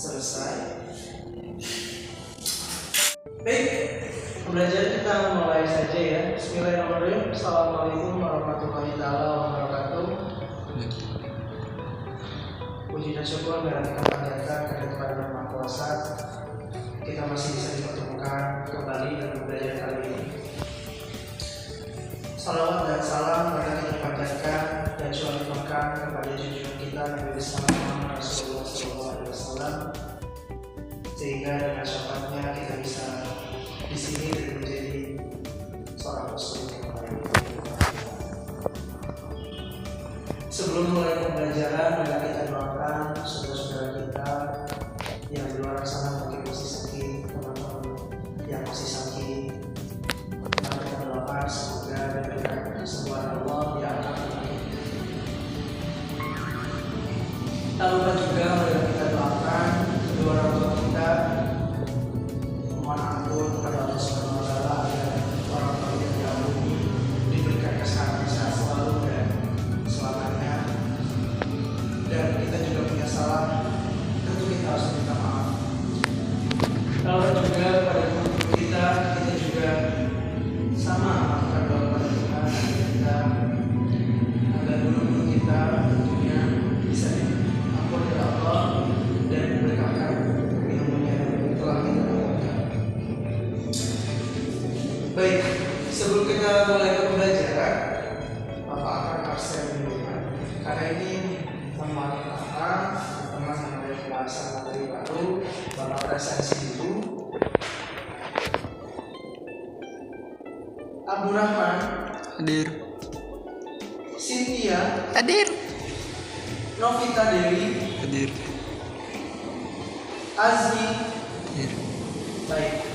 selesai. Baik, belajar kita mulai saja ya. Bismillahirrahmanirrahim. Assalamualaikum warahmatullahi wabarakatuh. Puji dan syukur dan kita panjatkan kepada Yang Maha Kuasa. Kita masih bisa dipertemukan kembali dalam belajar kali ini. Salawat dan salam pada kita panjatkan dan syukurkan kepada junjungan kita Nabi besar Muhammad Rasulullah SAW, sehingga dengan syafaatnya kita bisa di sini dan menjadi seorang muslim yang baik. Sebelum mulai pembelajaran, mari kita doakan saudara-saudara kita yang di luar sana mungkin masih sakit, teman-teman yang masih sakit. Mari kita doakan semoga diberikan kesembuhan Allah di akhir hayat. Tak lupa juga mari kita doakan kedua orang tua kita, mohon ampun kepada Allah Subhanahu wa Ta'ala agar orang tua yang jauh diberikan kesehatan sehat selalu dan selamanya. Dan kita juga punya salah, tentu kita harus minta maaf. Lalu juga pada guru kita juga sama akan doa kepada Tuhan agar guru-guru kita tentunya bisa diampuni oleh Allah dan diberkatkan ilmunya yang telah kita dapatkan. Baik, sebelum kita mulai ke pembelajaran, Bapak akan absen dulu karena ini teman-teman yang ada pembahasan materi baru. Bapak presentasi dulu. Abdurrahman Hadir. Cynthia Hadir. Novita Dewi Hadir. Azmi. Hadir. Baik.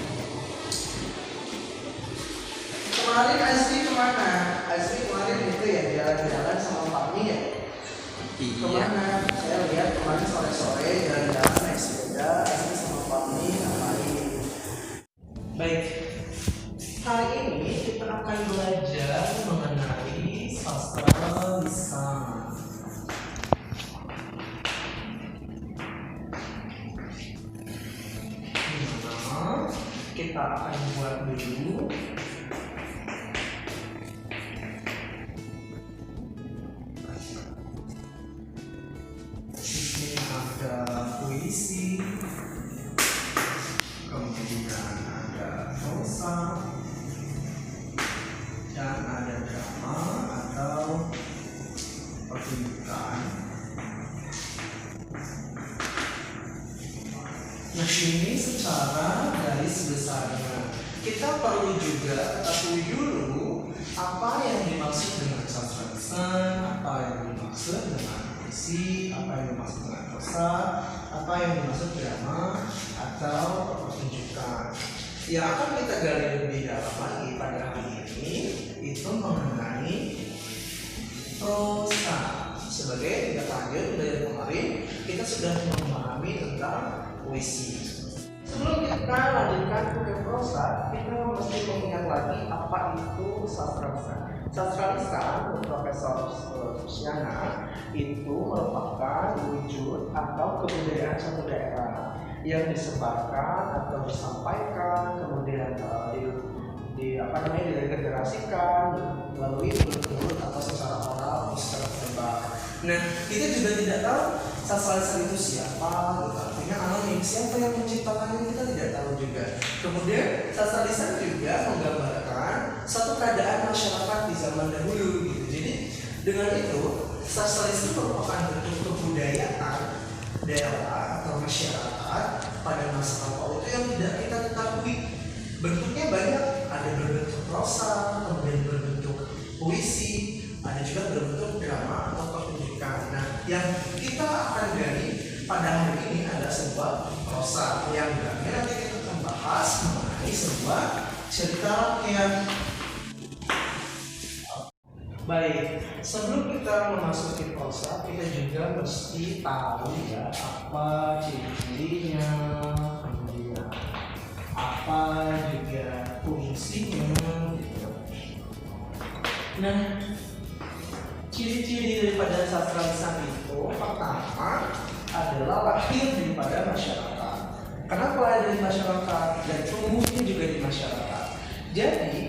Kemarin Azmi kemana? Azmi kemarin itu ya jalan-jalan sama Pak Mi ya? Iya. Kemana? Saya lihat kemarin sore-sore jalan-jalan naik sepeda. Azmi sama Pak Mi ngapain? Baik. Hari ini kita akan belajar mengenai sastra lisan. Dimana kita akan buat dulu ini ada puisi, kemudian ada prosa, dan ada drama atau pertunjukan. Nah, ini secara garis besarnya kita perlu juga ketahui dulu apa yang dimaksud dengan sastra lisan, apa yang dimaksud dengan puisi, apa yang dimaksud dengan prosa, apa yang dimaksud drama atau pertunjukan. Yang akan kita gali lebih dalam lagi pada hari ini itu mengenai prosa. Sebagai tindak lanjut dari kemarin, kita sudah memahami tentang puisi. Sebelum kita lanjutkan ke prosa, kita mesti mengingat lagi apa itu sastra lisan. Sastra lisan menurut Profesor Susiana itu merupakan wujud atau kebudayaan satu daerah yang disebarkan atau disampaikan, kemudian digenerasikan melalui mulut-mulut atau secara oral atau secara verbal. Nah, kita juga tidak tahu sastra lisan itu siapa, artinya anonim, siapa yang menciptakannya kita tidak tahu juga. Kemudian sastra lisan juga menggambarkan satu keadaan masyarakat di zaman dahulu gitu. Jadi dengan itu sastra lisan merupakan bentuk kebudayaan daerah atau masyarakat pada masa lampau itu yang tidak kita ketahui. Bentuknya banyak, ada berbentuk prosa, kemudian berbentuk puisi, ada juga berbentuk drama atau pertunjukan. Nah, yang kita akan gali pada hari ini ada sebuah prosa yang nanti kita akan bahas mengenai sebuah cerita rakyat. Baik, sebelum kita memasuki prosa, kita juga mesti tahu ya apa ciri-cirinya, kemudian apa juga fungsinya gitu. Nah, ciri-ciri daripada sastra lisan itu pertama adalah lahir daripada masyarakat masyarakat dan tumbuhnya juga di masyarakat. Jadi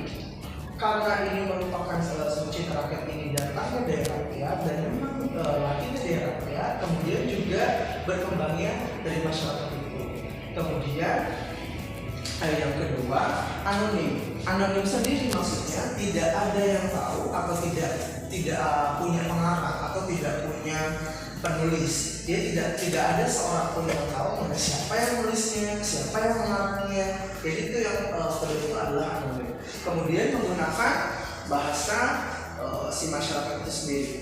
karena ini merupakan salah satu cita rakyat ini datangnya dari rakyat dan memang lahirnya dari rakyat, kemudian juga berkembangnya dari masyarakat itu. Kemudian yang kedua, anonim. Anonim sendiri maksudnya tidak ada yang tahu atau tidak punya pengarang atau tidak punya penulis. Dia tidak ada seorang pun yang tahu mana siapa yang nulisnya, siapa yang mengarangnya. Jadi itu yang kedua itu adalah anonim. Kemudian menggunakan bahasa si masyarakat itu sendiri.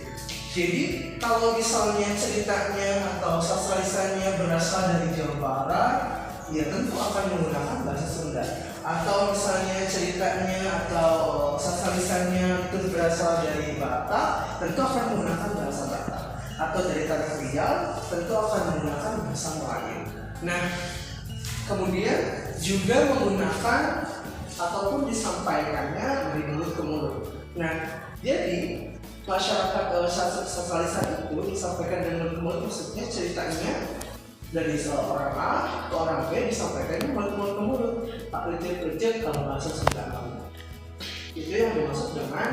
Jadi kalau misalnya ceritanya atau sastralisannya berasal dari Jawa Barat, ya tentu akan menggunakan bahasa Sunda. Atau misalnya ceritanya atau sastralisannya itu berasal dari Batak, tentu akan menggunakan bahasa Batak. Atau dari Tanah Riau, tentu akan menggunakan bahasa Melayu. Nah, kemudian juga menggunakan ataupun disampaikannya dari mulut ke mulut. Nah, jadi masyarakat sastralisan itu disampaikan dari mulut ke mulut, maksudnya ceritanya dari seorang A ke orang B disampaikannya mulut ke mulut. Tak lecet kalau bahasa Sunda. Itu yang dimaksud dengan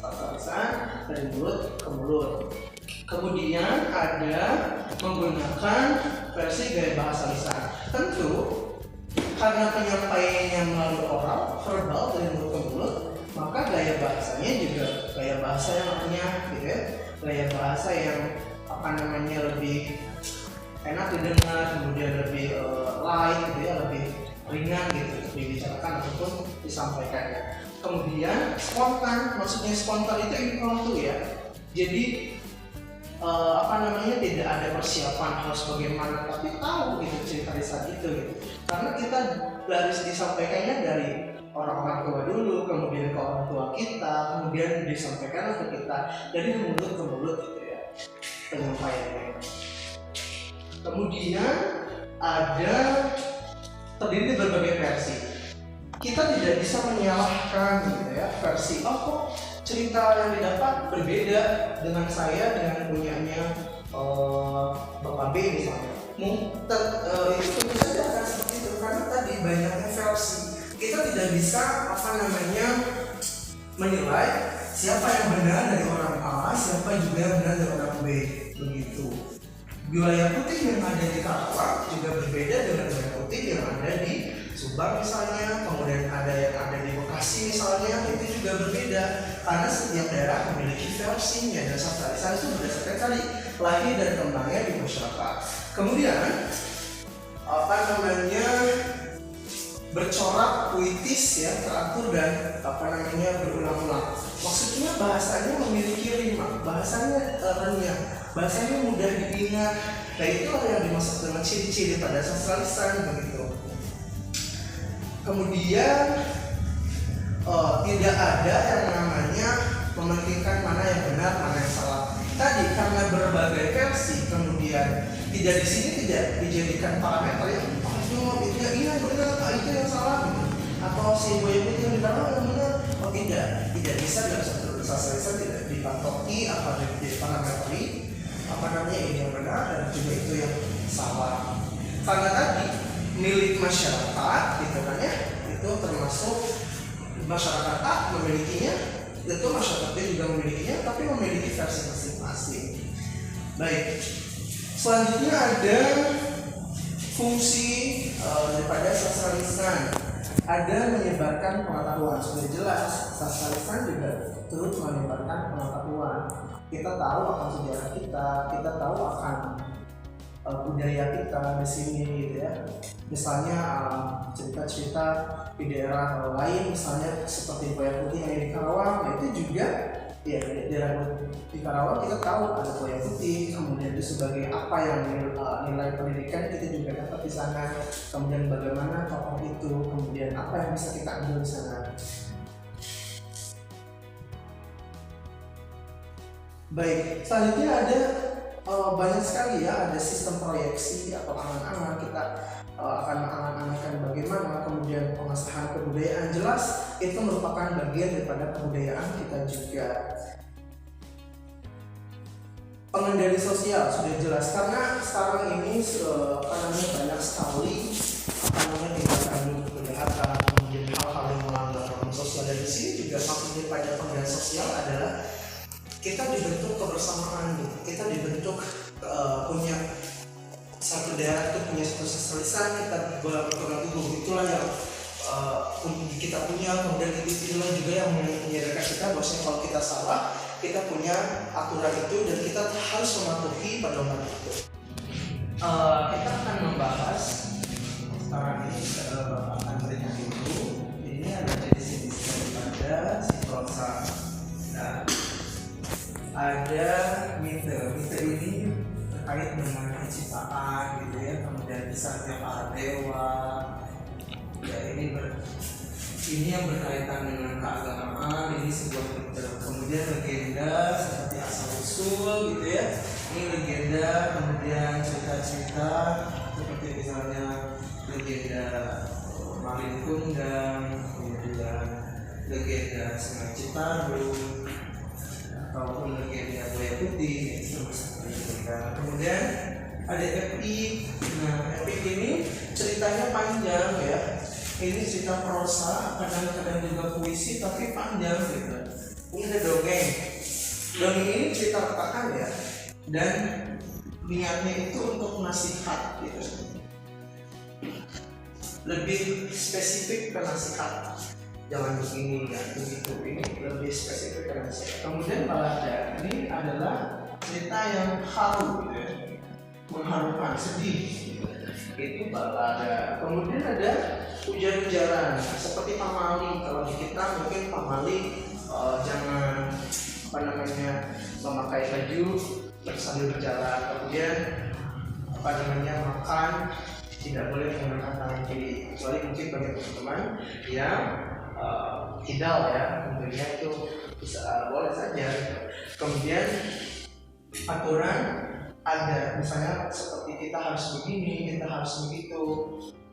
sastralisan dari mulut ke mulut. Kemudian ada menggunakan versi gaya bahasa lisan. Tentu karena penyampaiannya melalui oral, verbal dari mulut ke mulut, maka gaya bahasanya juga gaya bahasa yang renyah gitu ya. Gaya bahasa yang lebih enak didengar, kemudian lebih light gitu ya, lebih ringan gitu dibicarakan ataupun disampaikannya. Kemudian spontan, maksudnya spontan itu impromptu ya. Jadi tidak ada persiapan harus bagaimana, tapi tahu gitu cerita saat itu gitu. Karena kita harus disampaikannya dari orang-orang tua dulu, kemudian ke orang tua kita, kemudian disampaikan ke kita dari mulut ke mulut gitu ya penyampaiannya. Kemudian ada terdiri dari berbagai versi. Kita tidak bisa menyalahkan gitu ya versi kok cerita yang didapat berbeda dengan saya dengan punyanya Bapak B misalnya. Itu tentu saja akan seperti itu karena tadi banyaknya versi. Kita tidak bisa menilai siapa yang benar dari orang A, siapa juga yang benar dari orang B begitu. Wilayah putih yang ada di Karawang juga berbeda dengan wilayah putih yang ada di Subang misalnya, kemudian ada yang ada di Bekasi misalnya, itu juga berbeda karena setiap daerah memiliki versinya dan sastralisan itu berdasarkan tadi lahir dan kembangnya di masyarakat. Kemudian bercorak puitis ya, teratur dan berulang-ulang. Maksudnya bahasanya memiliki rima, bahasanya renyah, bahasanya mudah diingat. Nah itulah yang dimaksud dengan ciri-ciri pada sastralisan begitu. Kemudian tidak ada yang namanya mementingkan mana yang benar, mana yang salah. Tadi karena berbagai versi, kemudian tidak di sini tidak dijadikan parameter yang itu iya benar, itu yang salah gitu. Atau si boy itu yang benar yang benar. Oh tidak bisa dalam satu sastralisan tidak dipatoki apa dari parameter ini yang benar dan juga itu yang salah. Karena tadi milik masyarakat gitu kan ya, itu termasuk masyarakat A memilikinya, itu masyarakat B juga memilikinya, tapi memiliki versi masing-masing. Baik, selanjutnya ada fungsi daripada sastralisan, ada menyebarkan pengetahuan. Sudah jelas sastralisan juga turut menyebarkan pengetahuan. Kita tahu akan sejarah kita tahu akan budaya kita di sini gitu ya. Misalnya cerita-cerita di daerah lain, misalnya seperti Buaya Putih yang di Karawang, itu juga ya di daerah di Karawang kita tahu ada Buaya Putih, kemudian itu sebagai apa yang nilai pendidikan kita juga dapat di sana, kemudian bagaimana tokoh itu, kemudian apa yang bisa kita ambil di sana. Baik, selanjutnya ada banyak sekali ya, ada sistem proyeksi atau angan-angan. Kita akan mengangan-angankan bagaimana, kemudian pengesahan kebudayaan, jelas itu merupakan bagian daripada kebudayaan kita juga. Pengendali sosial sudah jelas karena sekarang ini banyak sekali maksudnya pada penggiat sosial adalah kita dibentuk kebersamaan gitu. Kita dibentuk punya satu daerah itu punya satu sosialisan, kita berpegang teguh itulah yang kita punya. Kemudian itulah juga yang menyadarkan kita bahwasanya kalau kita salah kita punya aturan itu dan kita harus mematuhi pedoman itu. Kita akan membahas sekarang ini akan berikan dulu ini ada jenis-jenis daripada si prosa. Nah, ada mite ini terkait dengan penciptaan gitu ya, kemudian besarnya para dewa ya, ini yang berkaitan dengan keagamaan, ini sebuah mite. Kemudian legenda seperti asal usul gitu ya, ini legenda. Kemudian cerita-cerita seperti misalnya legenda Malin Kundang, kemudian legenda Sungai Citarum, ataupun legenda Buaya Putih, itu termasuk legenda. Kemudian ada epik. Nah, epik ini ceritanya panjang ya. Ini cerita prosa, kadang-kadang juga puisi, tapi panjang gitu. Ini ada dongeng. Dongeng ini cerita retakan ya, dan niatnya itu untuk nasihat gitu. Lebih spesifik ke nasihat. Jangan begini ya, begitu. Ini lebih spesifik ke nasihat. Kemudian balada ini adalah cerita yang haru gitu ya, mengharukan, sedih gitu. Itu balada. Kemudian ada ujar-ujaran seperti pamali. Kalau di kita mungkin pamali jangan memakai baju sambil berjalan. Kemudian makan tidak boleh menggunakan tangan kiri, kecuali mungkin bagi teman-teman yang kidal ya, tentunya itu bisa boleh saja. Kemudian aturan ada, misalnya seperti kita harus begini, kita harus begitu,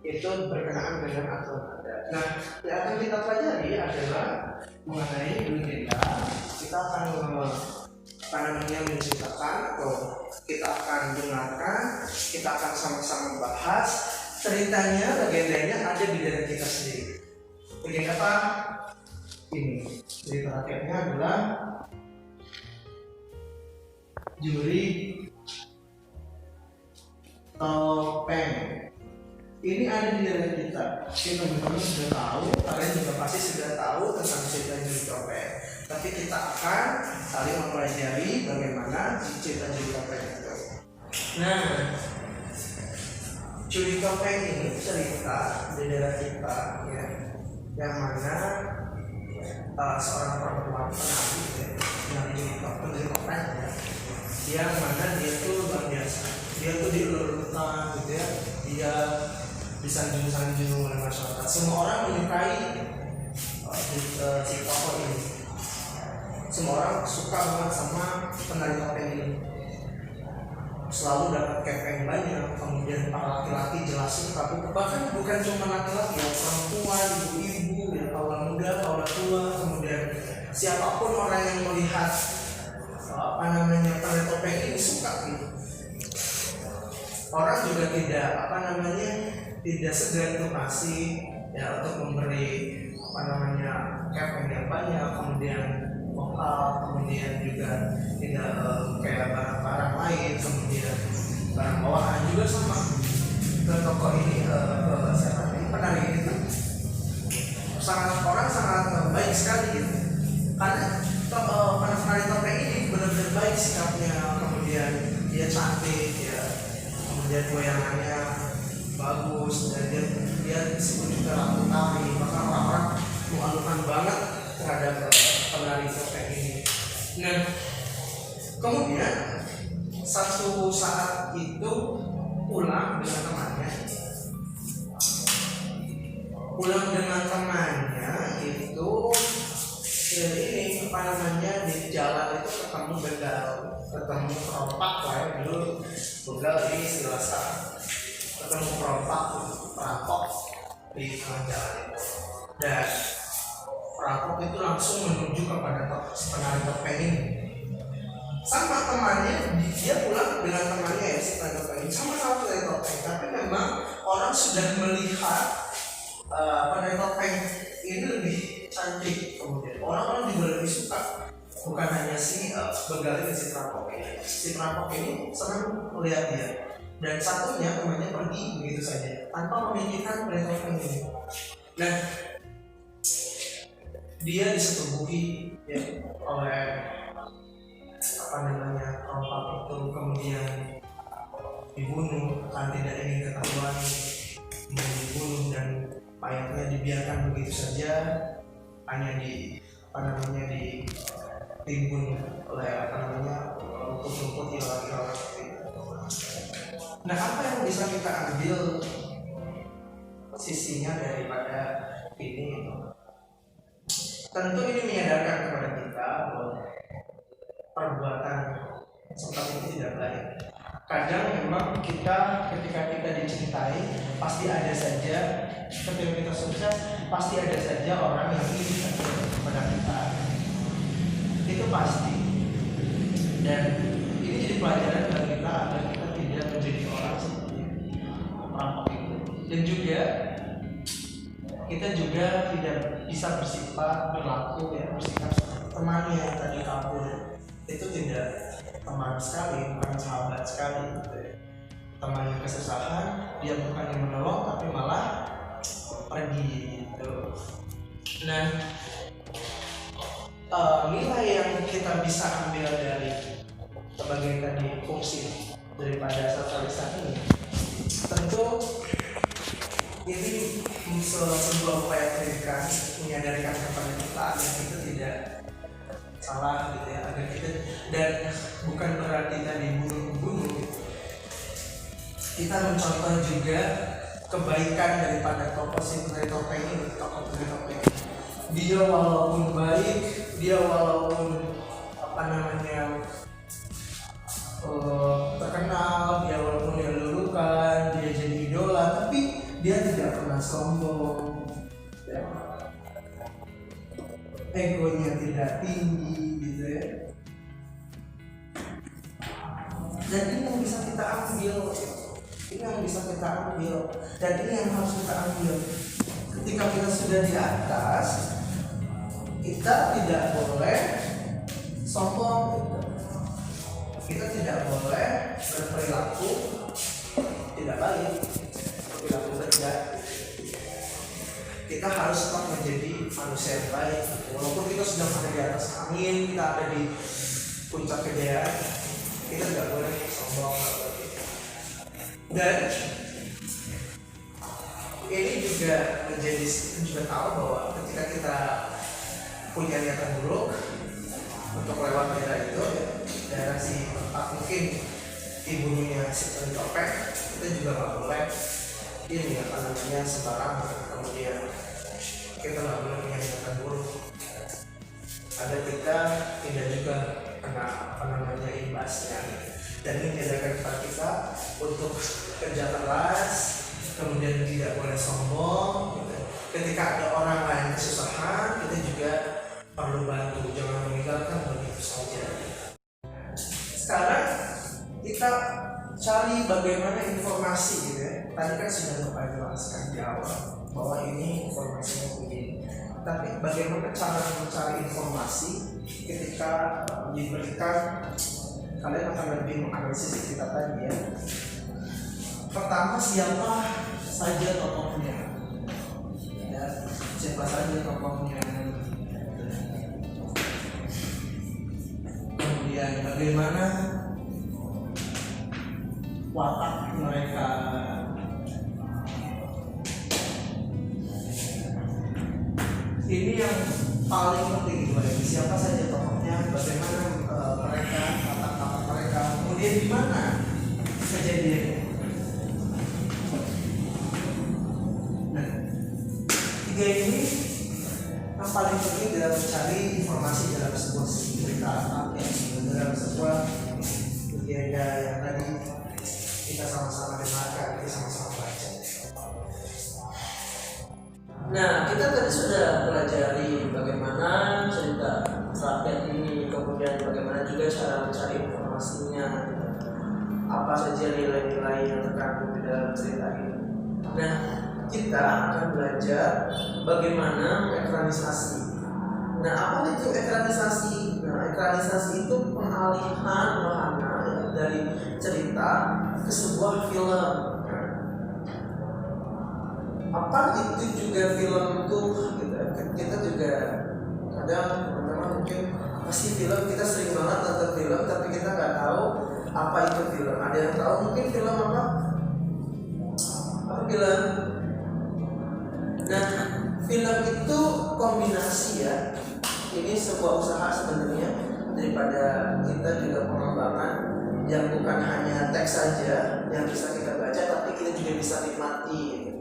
itu berkenaan dengan aturan ada. Nah, yang akan kita pelajari adalah mengenai legenda. Kita akan menceritakan atau kita akan dengarkan, kita akan sama-sama bahas ceritanya, legendanya ada di dalam kita sendiri. Legenda apa? Ini cerita rakyatnya adalah Juri Topeng. Ini ada di dalam kita. Teman-teman sudah tahu, kalian juga pasti sudah tahu tentang cerita Juri Topeng. Tapi kita akan saling mempelajari bagaimana cerita Juri Topeng itu. Nah, Juri Topeng ini cerita di daerah kita ya, yang mana seorang perempuan penari ya, yang Juri Topeng ya, yang mana dia tuh luar biasa. Dia tuh diulur-ulurkan gitu ya, dia disanjung-sanjung oleh masyarakat. Semua orang menyukai si tokoh ini. Semua orang suka banget sama penari topeng ini. Selalu dapat kepeng banyak. Kemudian para laki-laki jelasin, tapi bahkan bukan cuma laki-laki ya, perempuan, ibu-ibu, ya, kaula muda, kaula tua, kemudian siapapun orang yang melihat penari topeng ini suka gitu. Orang juga tidak segan untuk kasih ya, untuk memberi kepeng yang banyak, kemudian vokal, kemudian juga tidak kayak barang-barang lain, kemudian barang bawaan juga sama. Ke toko ini penari ini tuh sangat baik sekali gitu, karena penari topeng ini benar-benar baik sikapnya, kemudian dia cantik ya, kemudian goyangannya bagus, dan dia disebut juga ratu tari. Maka orang-orang mengalukan banget terhadap penari topeng ini. Nah, kemudian satu saat itu pulang dengan temannya itu ini di jalan itu ketemu begal, ketemu perompak lah ya, dulu begal ini istilah sekarang. Ketemu perompak, perampok di tengah jalan itu, dan perampok itu langsung menuju kepada penari topeng ini. Sama temannya, dia pulang dengan temannya ya, si penari topeng ini, sama-sama penari topeng, tapi memang orang sudah melihat penari topeng ini lebih cantik. Kemudian orang bukan hanya si begal dan si perampok ini. Si perampok ini senang melihat dia, dan satunya temannya pergi begitu saja tanpa memikirkan perintah ini. Nah, dia disetubuhi ya, oleh perampok itu, kemudian dibunuh karena tidak ingin ketahuan dibunuh, dan mayatnya dibiarkan begitu saja, hanya ditimbun oleh rumput-rumput hilang-hilang seperti itu. Nah, apa yang bisa kita ambil sisinya daripada ini? Tentu ini menyadarkan kepada kita bahwa perbuatan seperti itu tidak baik. Kadang memang kita ketika kita dicintai pasti ada saja, ketika kita sukses pasti ada saja orang yang ingin kepada kita, itu pasti. Dan ini jadi pelajaran bagi kita agar kita tidak menjadi orang seperti perampok itu. Dan juga kita juga tidak bisa berlaku ya, bersikap seperti temannya yang tadi kabur. Itu tidak teman sekali, bukan sahabat sekali gitu ya. Teman yang kesusahan, dia bukan yang menolong tapi malah pergi gitu. Nah, nilai yang kita bisa ambil dari sebagai tadi fungsi daripada sosialisasi ini, tentu ini sebuah upaya pendidikan menyadarkan kepada kita agar kita tidak salah gitu ya, agar kita, dan bukan berarti tadi bunuh gitu. Kita mencontoh juga kebaikan daripada tokoh si Putri Topeng ini, tokoh Putri Topeng. Dia walaupun baik, dia walaupun terkenal, dia walaupun dia lulukan, dia jadi idola, tapi dia tidak pernah sombong ya. Egonya tidak tinggi gitu ya. Dan ini yang bisa kita ambil, dan ini yang harus kita ambil. Ketika kita sudah di atas, kita tidak boleh sombong gitu. Kita tidak boleh berperilaku tidak baik, berperilaku rendah. Kita harus tetap menjadi manusia yang baik. Walaupun kita sedang ada di atas angin, kita ada di puncak kejayaan, kita tidak boleh sombong. Dan ini juga tahu bahwa ketika kita punya niatan buruk untuk lewat daerah itu, daerah si tempat mungkin dibunuhnya si Putri Topeng, kita juga nggak boleh ini sembarangan. Kemudian kita nggak boleh punya niatan buruk agar kita tidak juga kena imbasnya. Dan ini menjaga kita untuk kerja keras, kemudian tidak boleh sombong gitu. Ketika ada orang lain kesusahan, kita juga perlu bantu, jangan meninggalkan begitu saja. Sekarang kita cari bagaimana informasi gitu ya. Tadi kan sudah Bapak jelaskan di awal bahwa ini informasinya begini. Tapi bagaimana cara mencari informasi ketika diberikan, kalian akan lebih menganalisis kita tadi ya. Pertama, siapa saja tokohnya ya, siapa saja tokohnya. Kemudian bagaimana watak mereka. Ini yang paling penting itu ya. Siapa saja tokohnya, bagaimana mereka, watak mereka, kemudian di mana kejadiannya. Nah, tiga ini yang paling penting dalam mencari informasi dalam sebuah cerita ya, dalam sebuah kejadian yang tadi kita sama-sama dengarkan, kita sama-sama baca. Nah, kita tadi sudah pelajari bagaimana cerita rakyat ini, kemudian bagaimana juga cara mencari informasinya, apa saja nilai-nilai yang terkandung di dalam cerita ini. Nah, kita akan belajar bagaimana ekranisasi. Nah, apa itu ekranisasi? Nah, ekranisasi itu pengalihan wahana ya, dari cerita ke sebuah film. Apa itu juga film tuh gitu. Kita juga kadang teman-teman mungkin pasti film, kita sering banget nonton film tapi kita nggak tahu apa itu film. Ada yang tahu mungkin film apa film? Nah, film itu kombinasi ya. Ini sebuah usaha sebenarnya daripada kita juga pengembangan yang bukan hanya teks saja yang bisa kita baca, tapi kita juga bisa nikmati gitu.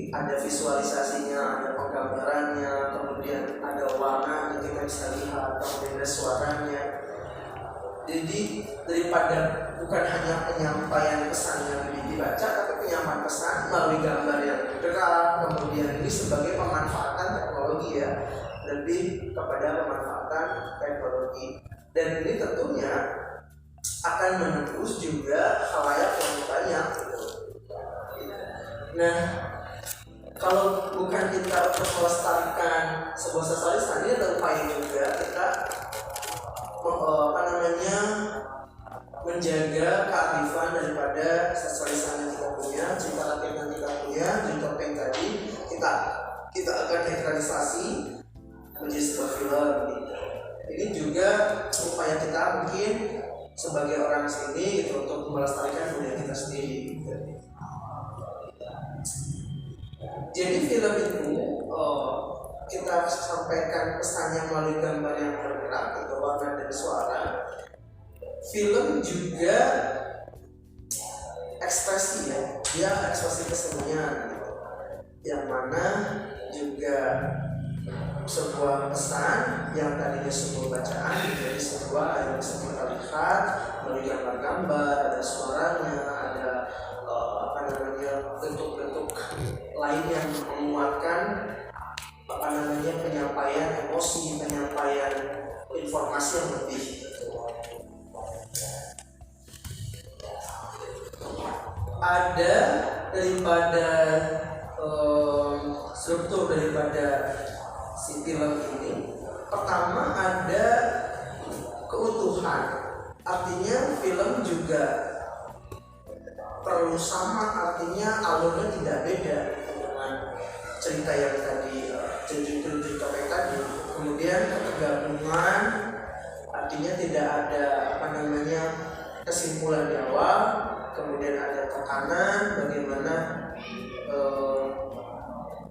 Ada visualisasinya, ada penggambarannya, kemudian ada warna yang kita bisa lihat, kemudian ada suaranya. Jadi daripada bukan hanya penyampaian pesan yang dibaca, tapi penyampaian pesan melalui gambar yang bergerak, kemudian ini sebagai pemanfaatan teknologi ya, lebih kepada pemanfaatan teknologi. Dan ini tentunya akan menembus juga khalayak yang banyak gitu. Nah, kalau bukan kita untuk melestarikan sebuah sosialisasi, ini ada upaya juga kita menjaga kearifan daripada sosialisasi yang kita punya, cerita rakyat yang kita punya, cerita topeng tadi kita akan ekranisasi menjadi sebuah film gitu. Ini juga upaya kita mungkin sebagai orang sini gitu untuk melestarikan budaya kita sendiri gitu. Jadi film itu kita sampaikan pesannya melalui gambar yang bergerak atau warna dan suara. Film juga ekspresi ya, dia ekspresi kesenian gitu. Yang mana juga sebuah pesan yang tadinya sebuah bacaan menjadi sebuah yang bisa kita lihat melalui gambar-gambar, ada suaranya, ada bentuk-bentuk lain yang menguatkan penyampaian emosi, penyampaian informasi yang lebih. Ada daripada struktur daripada si film ini. Pertama ada keutuhan, artinya film juga perlu sama, artinya alurnya tidak beda dengan cerita yang tadi, cerita yang tadi. Kemudian ketergabungan, artinya tidak ada kesimpulan di awal, kemudian ada tekanan bagaimana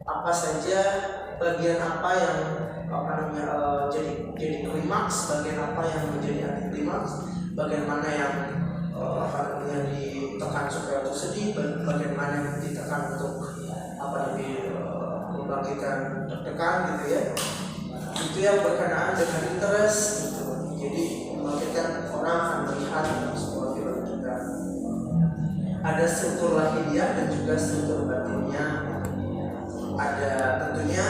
apa saja bagian apa yang jadi klimaks, bagian apa yang menjadi anti klimaks, bagian mana yang ditekan supaya untuk sedih, bagian mana yang ditekan untuk membangkitkan deg-degan gitu ya. Itu yang berkenaan dengan interest gitu. Jadi membangkitkan orang akan melihat sebuah film kita. Ada struktur lahiriah dan juga struktur batinnya. Ada tentunya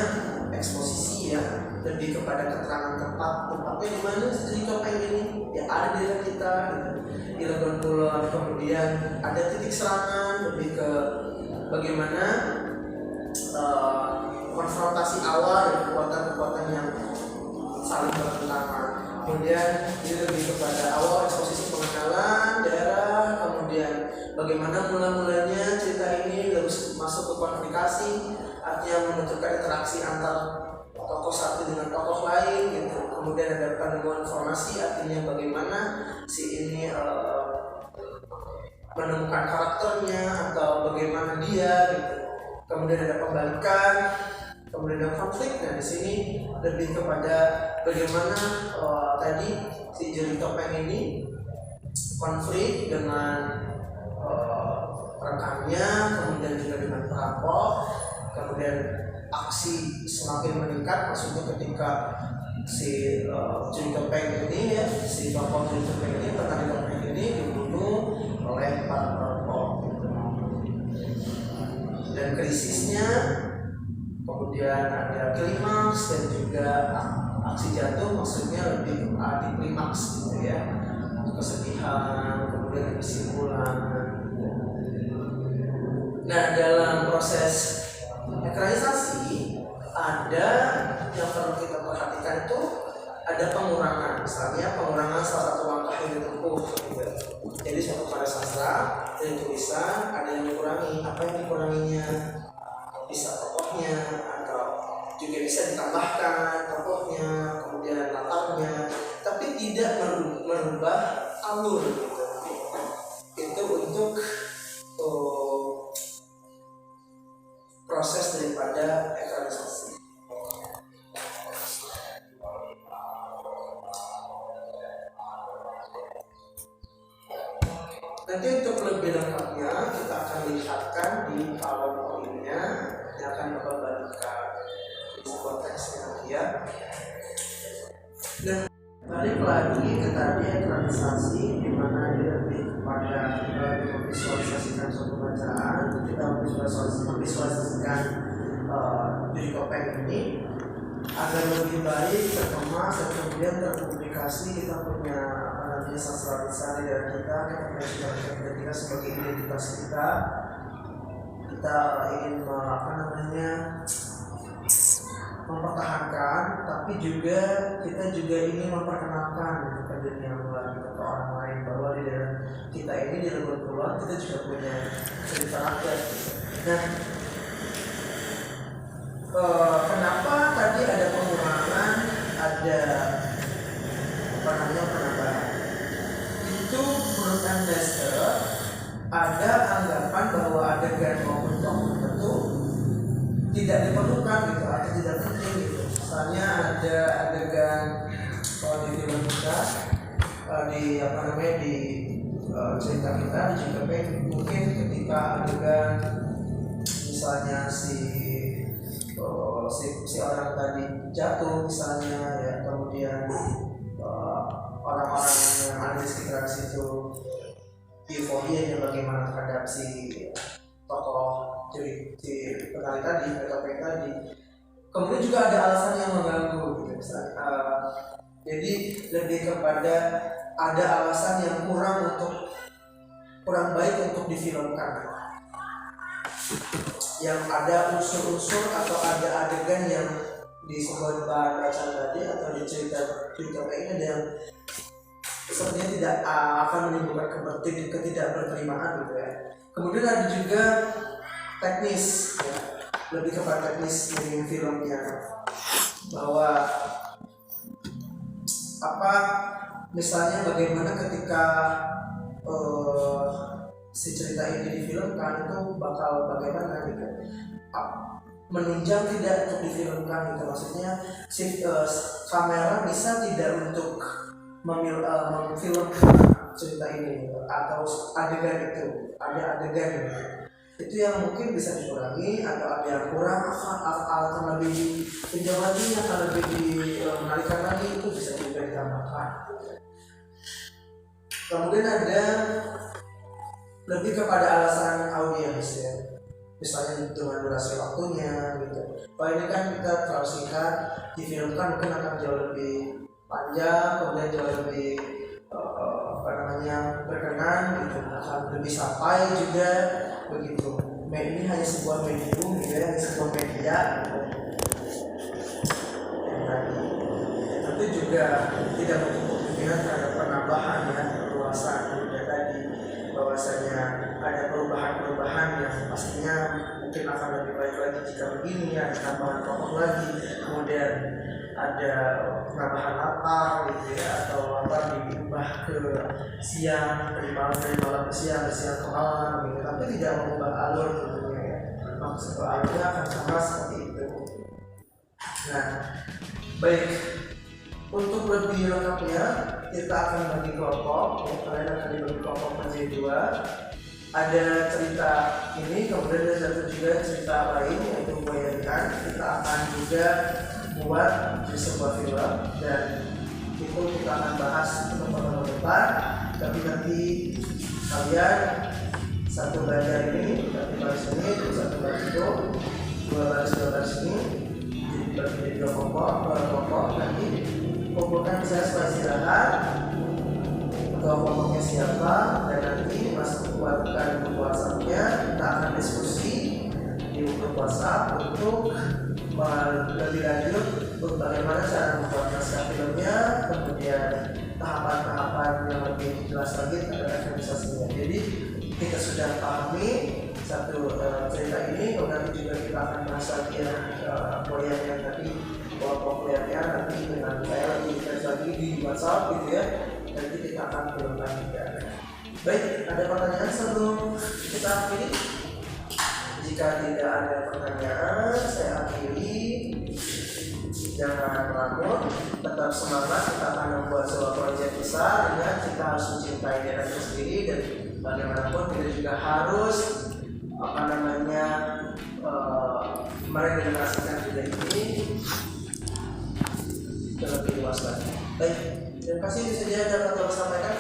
eksposisi ya, lebih kepada keterangan tempatnya di mana sejadi topeng ini ya, ada di dalam kita gitu. Di Legon Kulon. Kemudian ada titik serangan, lebih ke bagaimana konfrontasi awal dan kekuatan-kekuatan yang saling bertentangan. Kemudian ini lebih kepada awal eksposisi pengenalan daerah, kemudian bagaimana mula-mulanya cerita ini harus masuk ke konflikasi, artinya menunjukkan interaksi antar tokoh satu dengan tokoh lain gitu. Kemudian ada penemuan informasi, artinya bagaimana si ini menemukan karakternya atau bagaimana dia gitu. Kemudian ada pembalikan, kemudian ada konflik. Nah di sini lebih kepada bagaimana tadi si juri topeng ini konflik dengan rekannya, kemudian juga dengan perampok, kemudian aksi semakin meningkat, maksudnya ketika si juri topeng ini ya, si tokoh juri topeng ini, petani topeng ini dibunuh oleh para perampok gitu. Dan krisisnya, kemudian ada klimaks dan juga aksi jatuh, maksudnya lebih ke klimaks gitu ya, kesedihan, kemudian kesimpulan. Nah dalam proses ekranisasi ada yang perlu kita perhatikan, itu ada pengurangan. misalnya pengurangan salah satu langkah yang ditempuh gitu. Jadi suatu karya sastra dari tulisan ada yang dikurangi, apa yang dikuranginya bisa tokohnya atau juga bisa ditambahkan tokohnya, kemudian latarnya, tapi tidak merubah alur gitu. Itu untuk proses daripada ekranisasi. Nanti untuk lebih lengkapnya kita akan lihatkan di PowerPoint-nya yang akan Bapak bagikan di sebuah teksnya nanti ya. Nah, balik lagi ke tadi ekranisasi di mana dia lebih kepada memvisualisasikan suatu bacaan, kita memvisualisasikan diri topeng ini agar lebih baik terkemas dan kemudian terpublikasi. Kita punya sastra besar di dalam kita punya sejarah kita sebagai identitas kita ingin mempertahankan, tapi juga kita juga ingin memperkenalkan ke dunia luar, ke orang lain bahwa di dalam kita ini di luar pulau kita juga punya cerita rakyat. Nah, kenapa tadi ada pengurangan, ada penambahan? Itu menurut Amnester ada anggapan bahwa adegan maupun tokoh tertentu tidak diperlukan gitu atau tidak penting gitu. Misalnya ada adegan di film kita di cerita kita di JKP, mungkin ketika adegan misalnya si orang tadi jatuh misalnya ya, kemudian orang-orang yang ada di sekitar situ euforianya bagaimana terhadap si tokoh si penari tadi, topeng tadi. Kemudian juga ada alasan yang mengganggu gitu misalnya. Jadi lebih kepada ada alasan yang kurang baik untuk difilmkan. Yang ada unsur-unsur atau ada adegan yang di sebuah bahan bacaan tadi atau di cerita ini ada yang sepertinya tidak akan menimbulkan ketidakberterimaan gitu ya. Kemudian ada juga teknis ya, lebih kepada teknis dari filmnya, bahwa misalnya bagaimana ketika si cerita ini difilmkan itu bakal bagaimana gitu, menunjang tidak untuk difilmkan gitu. Maksudnya si kamera bisa tidak untuk memfilmkan cerita ini gitu, atau adegan itu ada adegan gitu. Itu yang mungkin bisa dikurangi, atau ada yang kurang akan lebih pinjam lagi, akan lebih menarikkan lagi, itu bisa juga ditambahkan. Kemudian ada lebih kepada alasan audiens ya, misalnya dengan durasi waktunya gitu. Kalau ini kan kita terlalu singkat, difilmkan mungkin akan jauh lebih panjang, kemudian jauh lebih berkenan gitu, akan lebih sampai juga begitu. Ini hanya sebuah medium gitu ya, sebuah media gitu. Tentu juga tidak menutup kemungkinan terhadap penambahan ya, perluasan juga tadi, bahwasanya ada perubahan-perubahan yang pastinya mungkin akan lebih baik lagi jika begini, ada tambahan tokoh lagi, kemudian ada penambahan latar gitu ya, atau diubah ke siang, dari malam ke siang ke malam gitu, tapi tidak mengubah alur tentunya ya. Maksud alurnya akan sama seperti itu. Nah, baik, untuk lebih lengkapnya kita akan bagi kelompok ya, kalian akan dibagi kelompok menjadi 2. Ada cerita ini, kemudian ada satu juga cerita lain yaitu Bayanian. Kita akan juga buat di sebuah film dan itu kita akan bahas untuk pertemuan depan. Tapi nanti kalian satu belajar ini, satu baris ini, satu baris itu, dua baris ini dibagi menjadi 2 kelompok. Nanti kumpulkan saya sebagai istirahat, ketua kelompoknya siapa, dan nanti buatkan grup WhatsApp-nya. Kita akan diskusi di grup WhatsApp untuk lebih lanjut bagaimana cara membuat naskah filmnya, kemudian tahapan-tahapan yang lebih jelas lagi terhadap realisasinya. Jadi kita sudah pahami satu cerita ini, kemudian juga kita akan bahas lagi proyek yang tadi populernya nanti dengan saya lebih detail lagi di WhatsApp gitu ya. Nanti kita akan filmkan juga. Baik, ada pertanyaan sebelum kita akhiri? Jika tidak ada pertanyaan, saya akhiri. Jangan ragu, tetap semangat. Kita akan membuat sebuah proyek besar dengan kita harus mencintai diri kita sendiri, dan bagaimanapun kita juga harus meregenerasikan diri ini lebih luas lagi. Baik, terima kasih. Itu saja yang dapat saya sampaikan.